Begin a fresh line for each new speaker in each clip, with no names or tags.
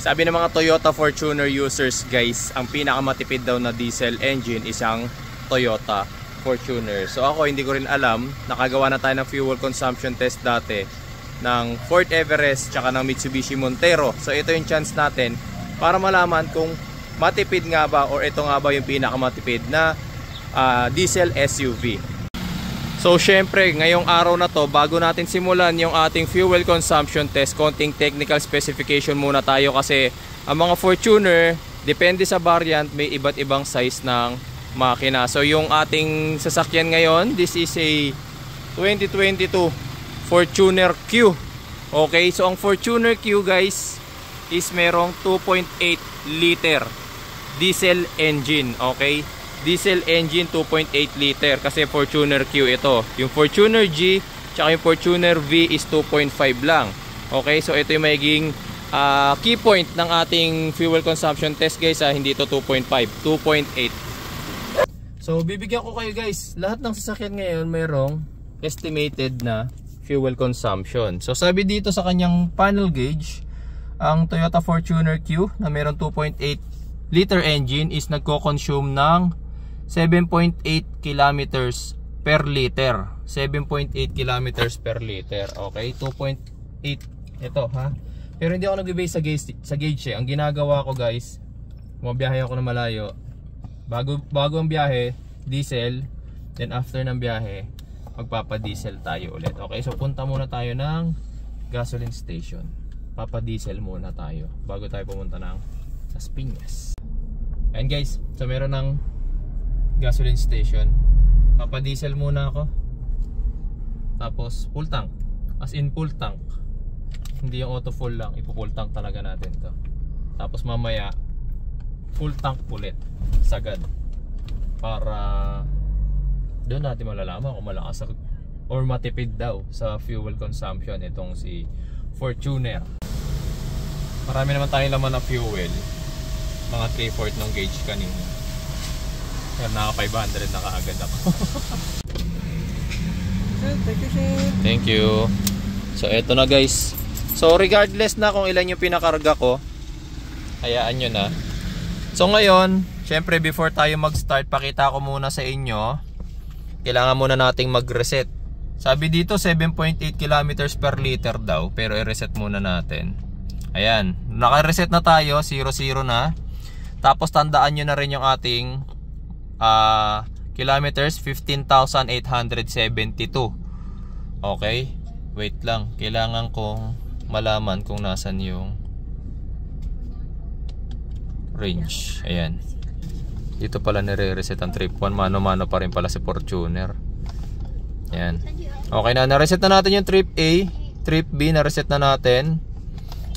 Sabi ng mga Toyota Fortuner users guys, ang pinakamatipid daw na diesel engine isang Toyota Fortuner. So ako hindi ko rin alam, nakagawa na tayo ng fuel consumption test dati ng Ford Everest tsaka ng Mitsubishi Montero. So ito yung chance natin para malaman kung matipid nga ba or ito nga ba yung pinakamatipid na diesel SUV. So syempre ngayong araw na to, bago natin simulan yung ating fuel consumption test, konting technical specification muna tayo kasi ang mga Fortuner, depende sa variant, may iba't ibang size ng makina. So yung ating sasakyan ngayon, this is a 2022 Fortuner Q. Okay, so ang Fortuner Q guys is merong 2.8 liter diesel engine. Okay, diesel engine 2.8 liter kasi Fortuner Q ito. Yung Fortuner G tsaka yung Fortuner V is 2.5 lang. Okay, so ito yung magiging key point ng ating fuel consumption test guys. Hindi ito 2.5, 2.8. So bibigyan ko kayo guys, lahat ng sasakyan ngayon mayroong estimated na fuel consumption. So sabi dito sa kanyang panel gauge, ang Toyota Fortuner Q na mayroong 2.8 liter engine is nagko-consume ng 7.8 kilometers per liter. 7.8 kilometers per liter. Okay, 2.8 ito ha. Pero hindi ako nagbe-base sa gauge eh. Ang ginagawa ko guys, bumabiyahe ako na malayo. Bago ang biyahe, diesel. Then after ng biyahe, magpapa-diesel tayo ulit. Okay, so punta muna tayo ng gasoline station. Papa-diesel muna tayo bago tayo pumunta ng Las Piñas. And guys, so meron ng gasoline station. Papa-diesel muna ako. Tapos full tank. As in full tank. Hindi yung auto full lang, ipo-full tank talaga natin to. Tapos mamaya full tank ulit sagad para doon natin malalaman kung malakas or matipid daw sa fuel consumption itong si Fortuner. Marami naman tayong laman na fuel, mga 3/4 ng gauge kanina. Pero naka 500 na kaagad ako. Thank you. So eto na guys. So regardless na kung ilan yung pinakarga ko, hayaan nyo na. So ngayon, syempre before tayo mag-start, pakita ko muna sa inyo, kailangan muna nating mag-reset. Sabi dito 7.8 kilometers per liter daw, pero i-reset muna natin. Ayan, naka-reset na tayo, 0-0 na. Tapos tandaan nyo na rin yung ating kilometers, 15,872. Okay, wait lang, kailangan kong malaman kung nasan yung range. Ayan, dito pala nire-reset ang trip 1. Mano-mano pa rin pala si Fortuner. Ayan, okay na, na-reset na natin yung trip A. Trip B, na-reset na natin.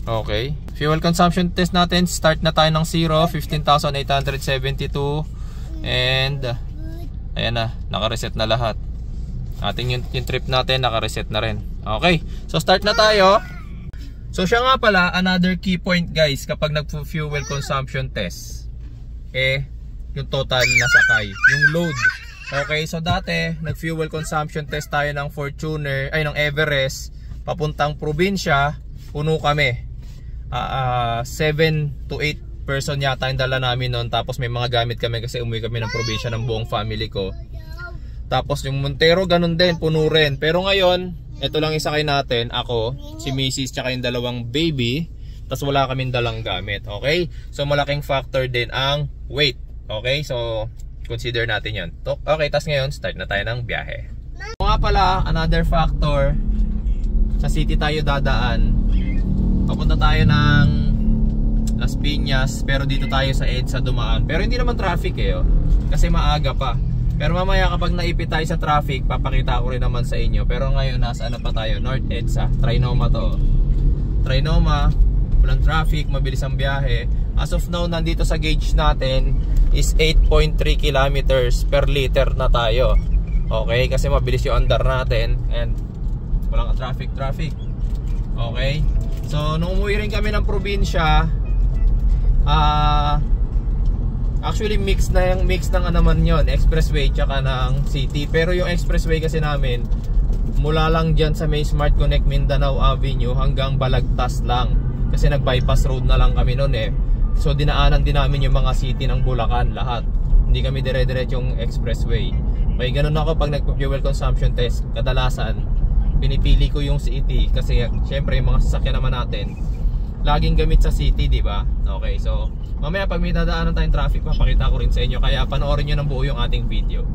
Okay, fuel consumption test natin, start na tayo ng 0, 15,872. And ayan na, naka-reset na lahat. Ating yung trip natin naka-reset na rin. Okay, so start na tayo. So siya nga pala, another key point guys kapag nag-fuel consumption test, yung total na sakay, yung load. Okay, so dati nag-fuel consumption test tayo ng Fortuner, ng Everest papuntang probinsya, puno kami. 7 to 8 person yata yung dala namin noon. Tapos may mga gamit kami kasi umuwi kami ng probinsya ng buong family ko. Tapos yung Montero ganun din, puno rin. Pero ngayon, ito lang isakay natin, ako, si Mrs. tsaka yung dalawang baby. Tapos wala kaming dalang gamit. Okay, so malaking factor din ang weight. Okay, so consider natin yun. Okay, tapos ngayon start na tayo ng biyahe. So nga pala, another factor, sa city tayo dadaan. Papunta tayo ng Las Piñas, pero dito tayo sa EDSA dumaan. Pero hindi naman traffic kasi maaga pa. Pero mamaya kapag naipit tayo sa traffic, papakita ko rin naman sa inyo. Pero ngayon nasaan na pa tayo? North EDSA, Trinoma to. Trinoma, walang traffic, mabilis ang biyahe. As of now, nandito sa gauge natin is 8.3 kilometers per liter na tayo. Okay, kasi mabilis yung andar natin and walang traffic. Okay, so nung umuwi rin kami ng probinsya, actually mix ng naman yon, expressway tsaka ng city. Pero yung expressway kasi namin mula lang dyan sa may Smart Connect Mindanao Avenue hanggang Balagtas lang. Kasi nag-bypass road na lang kami noon eh. So dinaanan din namin yung mga city ng Bulacan lahat. Hindi kami dire-diretsong expressway. May ganun ako pag nag-fuel consumption test. Kadalasan pinipili ko yung city kasi syempre yung mga sasakyan naman natin laging gamit sa city, di ba? Okay, so mamaya pag may dadaanan tayong traffic, papakita ko rin sa inyo. Kaya panoorin nyo ng buo yung ating video.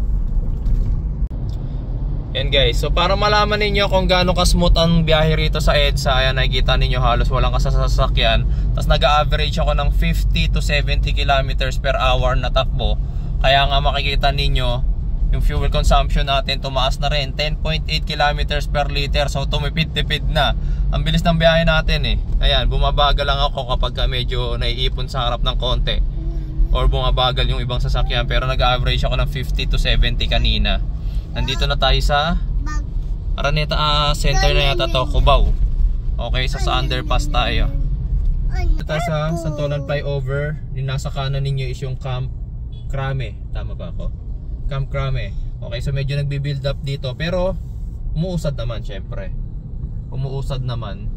And guys, so para malaman ninyo kung gaano ka-smooth ang biyahe rito sa EDSA, ayan, nakikita ninyo halos walang kasasakyan. Tapos nag-average ako ng 50 to 70 kilometers per hour na takbo. Kaya nga makikita ninyo yung fuel consumption natin tumaas na rin, 10.8 kilometers per liter. So tumipid-tipid na. Ang bilis ng biyahe natin eh. Ayan, bumabagal lang ako kapag medyo naiipon sa harap ng konti, or bumabagal yung ibang sasakyan. Pero nag-average ako ng 50 to 70 kanina. Nandito na tayo sa Araneta Center na yata to, Cubao. Okay, so sa underpass tayo. Ito sa Santolan Flyover. Yung nasa kanan ninyo is yung Camp Crame. Tama ba ako? Camp Crame. Okay, so medyo nagbi-build up dito. Pero umuusad naman syempre. Umuusad naman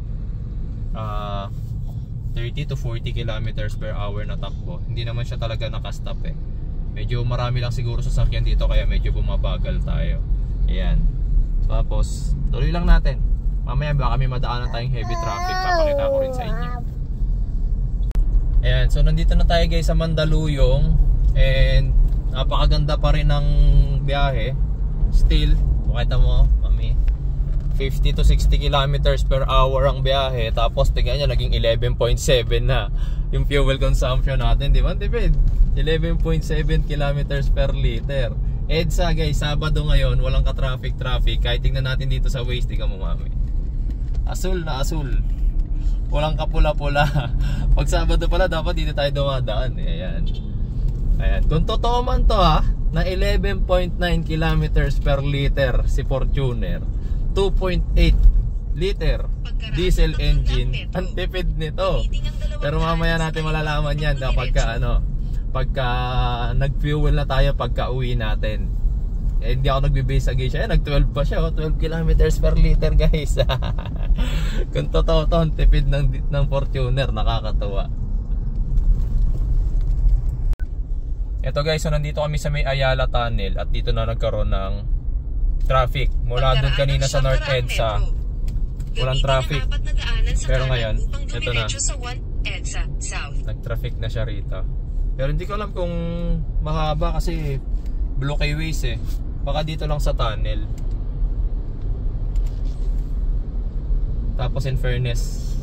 30 to 40 kilometers per hour na takbo. Hindi naman siya talaga nakastop eh. Medyo marami lang siguro sasakyan dito kaya medyo bumabagal tayo. Ayan. Tapos tuloy lang natin. Mamaya baka may madaanan tayong heavy traffic. Papakita ko rin sa inyo. Ayan. So nandito na tayo guys sa Mandaluyong. And napakaganda pa rin ng biyahe. Still, makita mo mami, 50 to 60 kilometers per hour ang biyahe. Tapos tingnan nyo, naging 11.7 na yung fuel consumption natin. Di ba? Tipid. 11.7 kilometers per liter. EDSA guys, Sabado ngayon, walang ka-traffic. Kahit tingnan natin dito sa Waze, tingnan mo mami, asul na asul, walang kapula-pula. Pag Sabado pala dapat dito tayo dumadaan. Ayan. Ayan. Kung totoo man to na 11.9 kilometers per liter si Fortuner, 2.8 liter diesel engine, ang tipid nito. Pero mamaya natin malalaman yan kapag pagka nag-fuel na tayo pagka uwi natin. Eh, hindi ako nagbe-base sa gauge. Nag-12 pa siya, 12 kilometers per liter guys. Kung totoo to, ang tipid ng Fortuner, nakakatuwa. Ito guys, so nandito kami sa may Ayala Tunnel at dito na nagkaroon ng traffic. Mula doon kanina sa North EDSA, walang traffic. Pero ngayon, ito na, nag-traffic na siya rito. Pero hindi ko alam kung mahaba kasi blue highways eh. Baka dito lang sa tunnel. Tapos in fairness,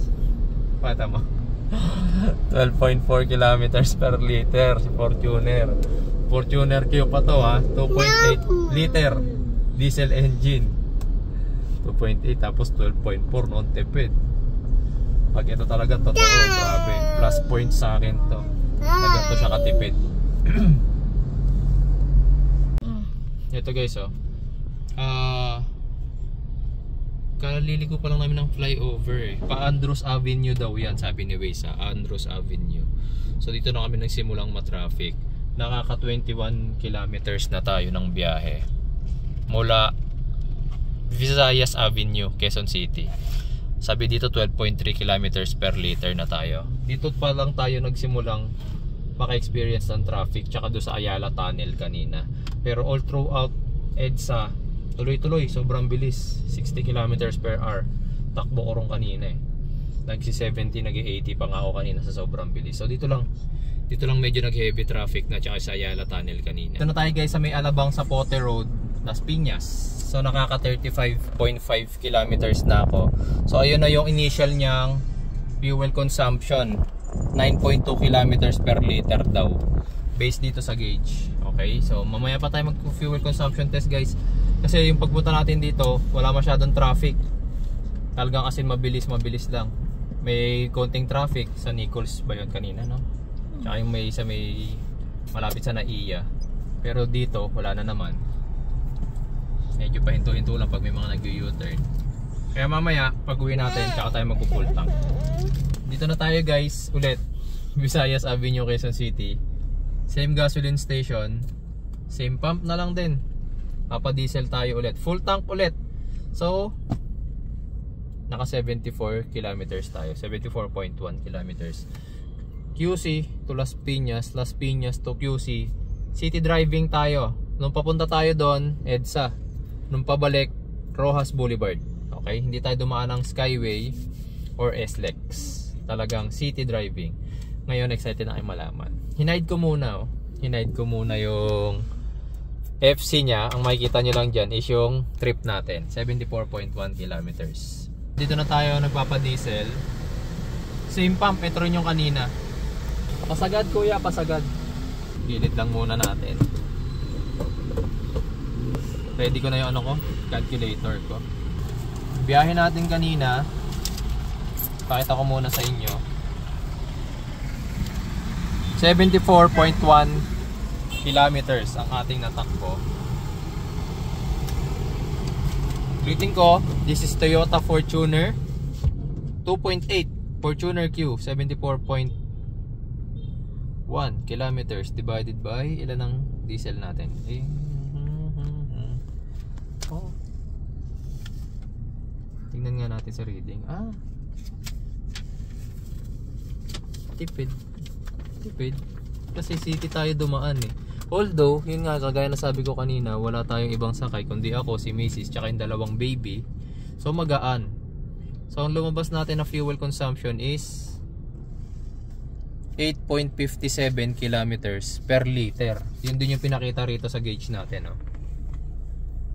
pata mo, 12.4 kilometers per liter si Fortuner. Fortuner Q pa to 2.8 liter diesel engine. 2.8 tapos 12.4 non tipid. Pag ito talaga totoo, grabe. Plus point sa akin to. Naganto siya katipid. Ito guys kaliligo pa lang namin ng flyover eh. Pa Andros Avenue daw yan, sabi ni Waze, Andros Avenue. So dito na kami nagsimulang ma-traffic. Nakaka 21 kilometers na tayo ng biyahe mula Visayas Avenue, Quezon City. Sabi dito 12.3 kilometers per liter na tayo. Dito pa lang tayo nagsimulang maka-experience ng traffic, tsaka doon sa Ayala Tunnel kanina. Pero all throughout EDSA, tuloy-tuloy, sobrang bilis. 60 kilometers per hour. Takbo ko rin kanina eh. Nagsi-70, nag-80 pa nga ako kanina sa sobrang bilis. So dito lang medyo nag-heavy traffic na, tsaka sa Ayala Tunnel kanina. Ito na tayo guys sa may Alabang Zapote Road, Las Piñas. So nakaka 35.5 kilometers na ako. So ayun na yung initial niyang fuel consumption, 9.2 kilometers per liter daw, based dito sa gauge. Okay, so mamaya pa tayo mag-fuel consumption test guys, kasi yung pagpunta natin dito wala masyadong traffic. Talagang kasi mabilis lang. May konting traffic sa Nichols ba yun kanina, no? Tsaka yung may isa may malapit sa Naiya. Pero dito wala na naman. Medyo pahinto-hinto lang pag may mga nag-u-turn. Kaya mamaya pag uwi natin tsaka tayo magpo-full tank. Dito na tayo guys ulit, Visayas Avenue, Quezon City. Same gasoline station, same pump na lang din. Papa-diesel tayo ulit, full tank ulit. So naka 74 kilometers tayo, 74.1 kilometers. QC to Las Piñas to QC, city driving tayo. Nung papunta tayo doon, EDSA. Nung pabalik, Rojas Boulevard. Okay, hindi tayo dumaan ng Skyway or SLEX. Talagang city driving. Ngayon excited na kayo malaman. Hinide ko muna, hinide ko muna yung FC nya. Ang makikita nyo lang dyan is yung trip natin, 74.1 kilometers. Dito na tayo nagpapadiesel. Same pump, ito rin yung kanina. Pasagad kuya, pasagad. Gilid lang muna natin. Ready ko na yung ano ko, calculator ko. Biyahe natin kanina, pakita ko muna sa inyo, 74.1 kilometers ang ating natakbo. Ulitin ko, this is Toyota Fortuner 2.8 Fortuner Q, 74.1 kilometers divided by ilan ang diesel natin. Oh. Tingnan nga natin sa reading. Tipid kasi city tayo dumaan eh. Although, yun nga, kagaya na sabi ko kanina, wala tayong ibang sakay kundi ako, si Mrs. tsaka yung dalawang baby. So magaan. So ang lumabas natin na fuel consumption is 8.57 kilometers per liter. Yun din yung pinakita rito sa gauge natin, no?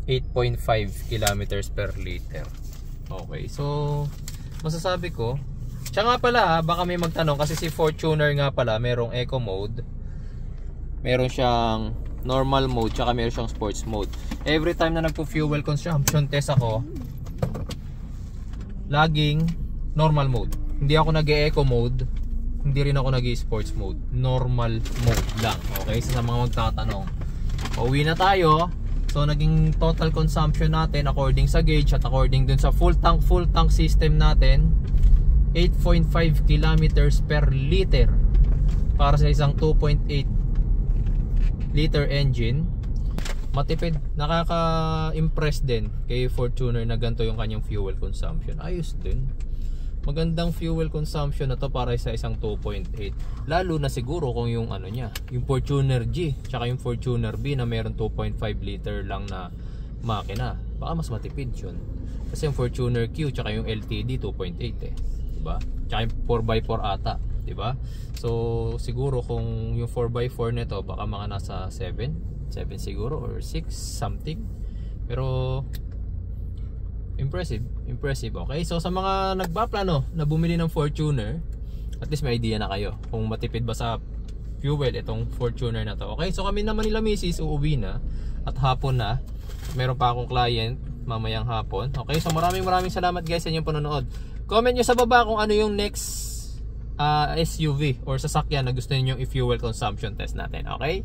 8.5 kilometers per liter. Okay, so masasabi ko, siya nga pala, baka may magtanong kasi si Fortuner nga pala merong eco mode, meron siyang normal mode, tsaka meron siyang sports mode. Every time na nagpo-fuel consumption test ako, laging normal mode. Hindi ako nag-eco mode, hindi rin ako nag-sports mode. Normal mode lang. Okay, so sa mga magtatanong, pauwi na tayo. So naging total consumption natin according sa gauge at according dun sa full tank system natin, 8.5 kilometers per liter para sa isang 2.8 liter engine. Matipid, nakaka-impress din kay Fortuner na ganito yung kanyang fuel consumption. Ayos din, magandang fuel consumption na to para sa isang 2.8, lalo na siguro kung yung ano niya, yung Fortuner G tsaka yung Fortuner B na meron 2.5 liter lang na makina, baka mas matipid yun. Kasi yung Fortuner Q tsaka yung LTD 2.8 eh, diba? Tsaka yung 4x4 ata, diba? So siguro kung yung 4x4 nito baka mga nasa 7 siguro or 6 something. Pero impressive. Okay, so sa mga nagpaplano na bumili ng Fortuner, at least may idea na kayo kung matipid ba sa fuel itong Fortuner na to. Okay, so kami naman nila Mrs. uuwi na at hapon na. Meron pa akong client mamayang hapon. Okay, so maraming salamat guys sa inyong panonood. Comment nyo sa baba kung ano yung next SUV or sasakyan na gusto niyo i-fuel consumption test natin. Okay?